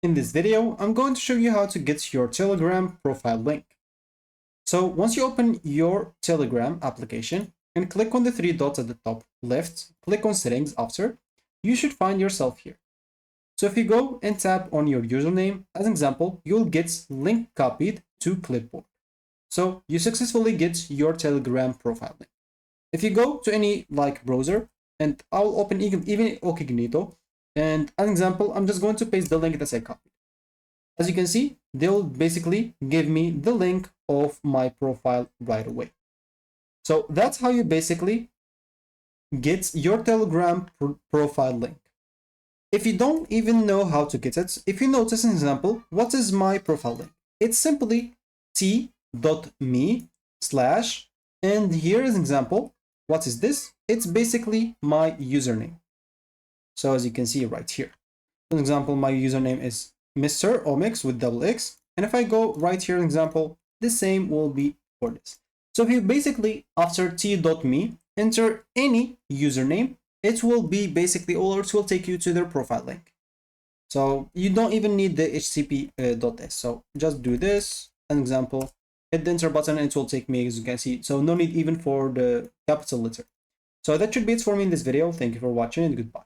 In this video, I'm going to show you how to get your Telegram profile link. So once you open your Telegram application and click on the three dots at the top left, click on settings after, you should find yourself here. So if you go and tap on your username, as an example, you'll get link copied to clipboard. So you successfully get your Telegram profile link. If you go to any browser, and I'll open even Incognito, and as an example, I'm just going to paste the link that I copied. As you can see, they'll basically give me the link of my profile right away. So that's how you basically get your Telegram profile link. If you don't even know how to get it, if you notice an example, what is my profile link? It's simply t.me/ and here is an example. What is this? It's basically my username. So as you can see right here, for example, my username is Mr. Omics with double X. And if I go right here, an example, the same will be for this. So if you basically, after t.me, enter any username, it will be basically, or it will take you to their profile link. So you don't even need the http.s. So just do this, an example, hit the enter button, and it will take me, as you can see. So no need even for the capital letter. So that should be it for me in this video. Thank you for watching, and goodbye.